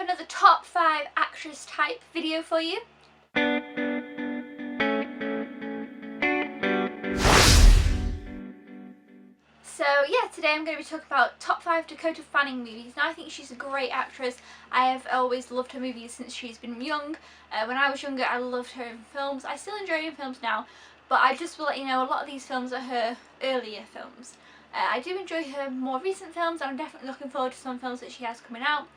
have another top 5 actress type video for you. So yeah, today I'm going to be talking about top 5 Dakota Fanning movies. Now I think she's a great actress. I have always loved her movies since she's been young. When I was younger I loved her in films. I still enjoy her in films now, but I just will let you know a lot of these films are her earlier films. I do enjoy her more recent films and I'm definitely looking forward to some films that she has coming out.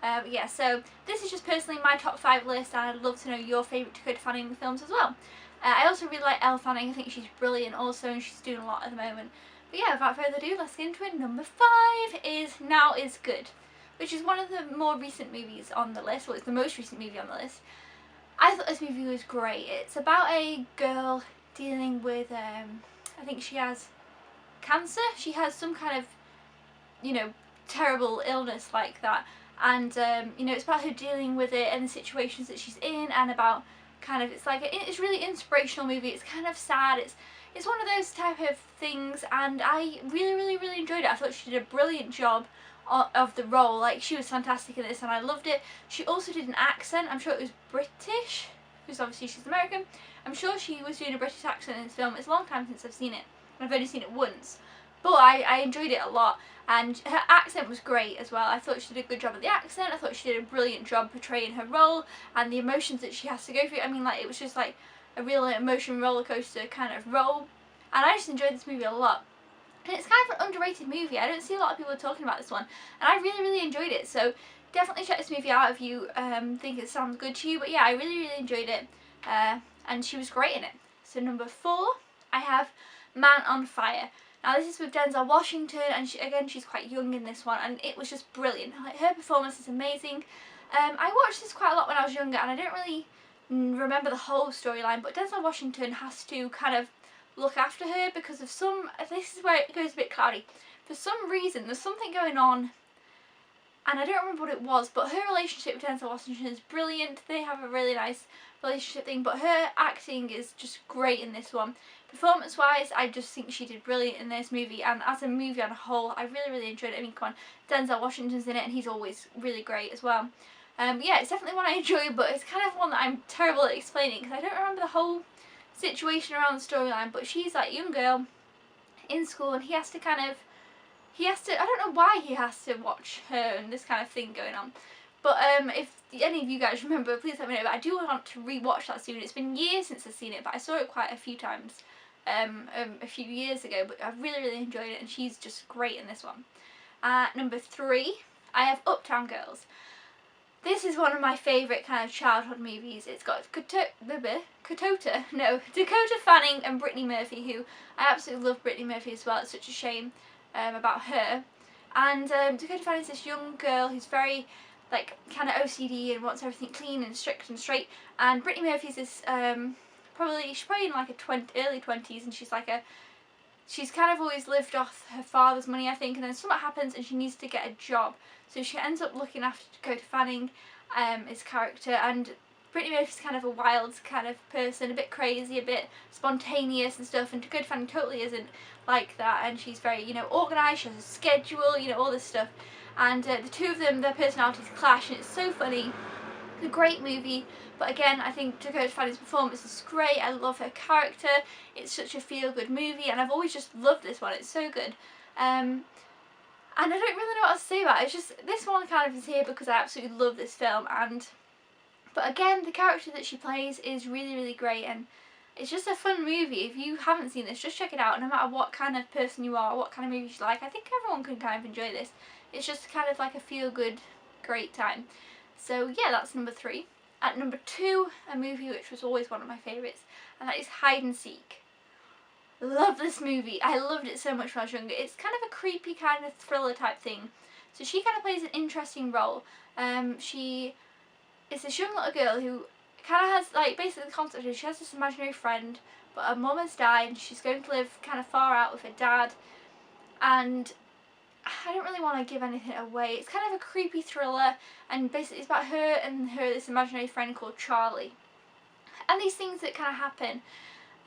But yeah, so this is just personally my top 5 list and I'd love to know your favourite Dakota Fanning films as well. I also really like Elle Fanning. I think she's brilliant also and she's doing a lot at the moment. But yeah, without further ado, let's get into it. Number 5 is Now Is Good, which is one of the more recent movies on the list. Well, it's the most recent movie on the list. I thought this movie was great. It's about a girl dealing with, I think she has cancer. She has some kind of, you know, terrible illness like that. And, you know, it's about her dealing with it and the situations that she's in and about kind of, it's like, it's a really inspirational movie. It's kind of sad. It's one of those type of things and I really enjoyed it. I thought she did a brilliant job of the role. Like, she was fantastic in this and I loved it. She also did an accent. I'm sure it was British, because obviously she's American. I'm sure she was doing a British accent in this film. It's a long time since I've seen it. I've only seen it once. But I enjoyed it a lot and her accent was great as well. I thought she did a good job of the accent. I thought she did a brilliant job portraying her role and the emotions that she has to go through. I mean, like, it was just like a real emotion roller coaster kind of role, and I just enjoyed this movie a lot. And it's kind of an underrated movie. I don't see a lot of people talking about this one, and I really enjoyed it. So definitely check this movie out if you think it sounds good to you. But yeah, I really enjoyed it, and she was great in it. So number 4, I have Man on Fire. Now this is with Denzel Washington, and she's quite young in this one, and it was just brilliant. Like, her performance is amazing. I watched this quite a lot when I was younger, and I don't really remember the whole storyline, but Denzel Washington has to kind of look after her because of this is where it goes a bit cloudy. For some reason, there's something going on, and I don't remember what it was, but her relationship with Denzel Washington is brilliant. They have a really nice relationship thing, but her acting is just great in this one. Performance-wise, I just think she did brilliant in this movie, and as a movie on a whole, I really enjoyed it. I mean, come on, Denzel Washington's in it, and he's always really great as well. Yeah, it's definitely one I enjoy, but it's kind of one that I'm terrible at explaining because I don't remember the whole situation around the storyline. But she's like a young girl in school and he has to, I don't know why he has to watch her and this kind of thing going on. But if any of you guys remember, please let me know. But I do want to rewatch that soon. It's been years since I've seen it, but I saw it quite a few times a few years ago. But I've really enjoyed it and she's just great in this one. Number 3, I have Uptown Girls. This is one of my favourite kind of childhood movies. It's got Dakota Fanning and Brittany Murphy, who I absolutely love Brittany Murphy as well. It's such a shame about her. And Dakota Fanning's this young girl who's very, like, kind of OCD and wants everything clean and strict and straight. And Brittany Murphy's this, she's probably in like early 20s, and she's kind of always lived off her father's money, I think, and then something happens and she needs to get a job. So she ends up looking after Dakota Fanning, his character, and Brittany Murphy's kind of a wild kind of person, a bit crazy, a bit spontaneous and stuff, and Dakota Fanning totally isn't like that, and she's very, you know, organised, she has a schedule, you know, all this stuff. And the two of them, their personalities clash, and it's so funny. It's a great movie, but again, I think Dakota Fanning's performance is great. I love her character. It's such a feel-good movie, and I've always just loved this one. It's so good. And I don't really know what else to say about it. It's just, this one kind of is here because I absolutely love this film, but again, the character that she plays is really great, and it's just a fun movie. If you haven't seen this, just check it out. No matter what kind of person you are, what kind of movies you like, I think everyone can kind of enjoy this. It's just kind of like a feel-good, great time. So yeah, that's number 3. At number 2, a movie which was always one of my favourites, and that is Hide and Seek. Love this movie. I loved it so much when I was younger. It's kind of a creepy kind of thriller type thing. So she kind of plays an interesting role. She is this young little girl who kind of has, like, basically the concept is she has this imaginary friend, but her mum has died and she's going to live kind of far out with her dad. And I don't really want to give anything away. It's kind of a creepy thriller, and basically it's about her and this imaginary friend called Charlie. And these things that kind of happen.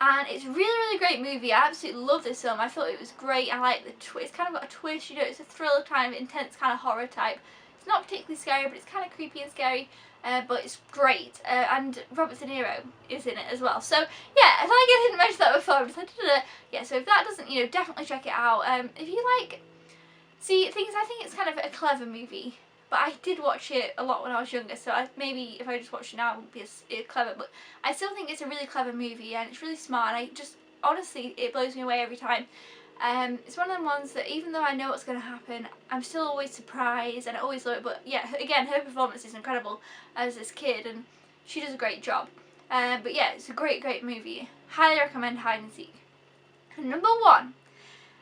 And it's a really great movie. I absolutely love this film. I thought it was great. I like the twist. It's kind of got a twist, you know, it's a thriller kind of intense kind of horror type It's not particularly scary, but it's kind of creepy and scary. But it's great, and Robert De Niro is in it as well. So yeah, I feel like I didn't mention that before. I'm just like, yeah. So if that doesn't, definitely check it out. If you like, see things, I think it's kind of a clever movie. But I did watch it a lot when I was younger, so maybe if I just watched it now, it wouldn't be as clever. But I still think it's a really clever movie, and it's really smart. And honestly, it blows me away every time. It's one of them ones that even though I know what's going to happen, I'm still always surprised, and I always love it. But yeah, again, her performance is incredible as this kid, and she does a great job. But yeah, it's a great movie. Highly recommend Hide and Seek. And number 1,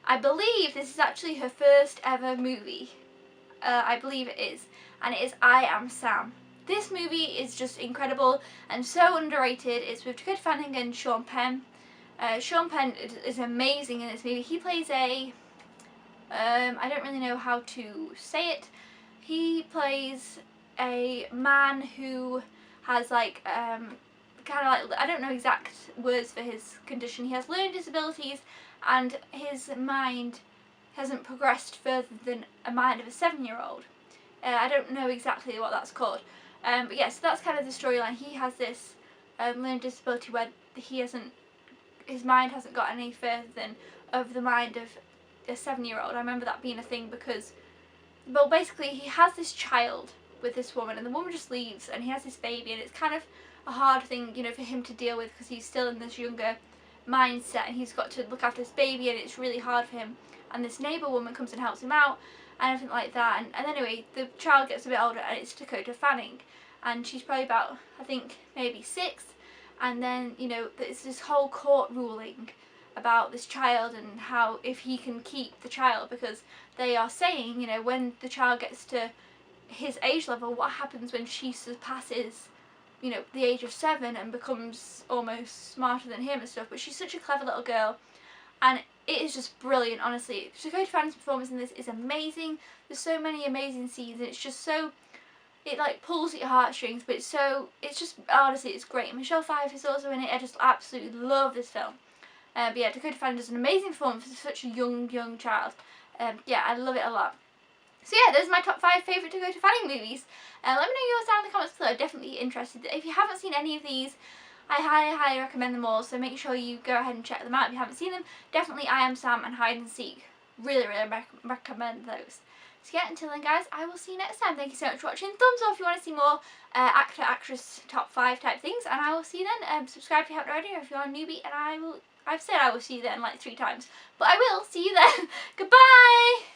I believe this is actually her first ever movie. I believe it is, and it is I Am Sam. This movie is just incredible and so underrated. It's with Dakota Fanning and Sean Penn. Sean Penn is amazing in this movie. He plays I don't really know how to say it. He plays a man who has like, kind of like, I don't know exact words for his condition. He has learning disabilities, and his mind hasn't progressed further than a mind of a 7-year-old. I don't know exactly what that's called. But yeah, so that's kind of the storyline. He has this learning disability where his mind hasn't got any further than of the mind of a 7-year-old. I remember that being a thing because, well, basically he has this child with this woman, and the woman just leaves, and he has this baby, and it's kind of a hard thing, for him to deal with because he's still in this younger mindset, and he's got to look after this baby, and it's really hard for him. And this neighbour woman comes and helps him out, and everything like that. And anyway, the child gets a bit older, and it's Dakota Fanning, and she's probably about, I think, maybe 6. And then, there's this whole court ruling about this child and how if he can keep the child, because they are saying, when the child gets to his age level, what happens when she surpasses, the age of 7 and becomes almost smarter than him and stuff. But she's such a clever little girl, and it is just brilliant, honestly. Dakota Fanning's performance in this is amazing. There's so many amazing scenes, and it's just so, it like pulls at your heartstrings, but it's just, honestly, it's great. Michelle Pfeiffer is also in it. I just absolutely love this film. But yeah, Dakota Fanning does an amazing performance for such a young child. Yeah, I love it a lot. So yeah, those are my top 5 favourite Dakota Fanning movies. Let me know yours down in the comments below. Definitely interested. If you haven't seen any of these, I highly recommend them all, so make sure you go ahead and check them out if you haven't seen them. Definitely I Am Sam and Hide and Seek. Really recommend those. So yeah, until then guys, I will see you next time. Thank you so much for watching. Thumbs up if you want to see more actor, actress, top 5 type things, and I will see you then. Subscribe if you haven't already, or if you're a newbie, and I've said I will see you then like 3 times, but I will see you then. Goodbye!